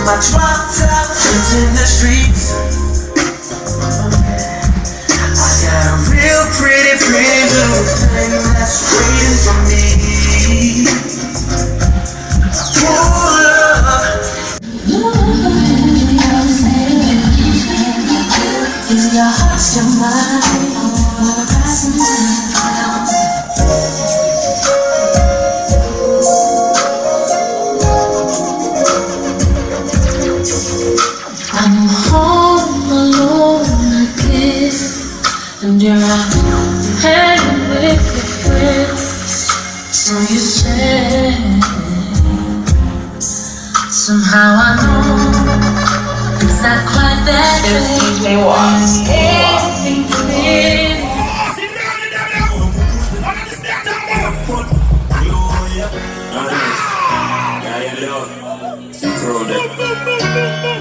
my drop top lives in the streets. I got a real pretty little thing that's waiting for me. Pull up. Is your heart still mine? Wanna pass some time? I'm home alone again, and you're out hanging with your friends. So you say, somehow I know it's not quite that way. Anything clear. Throw that.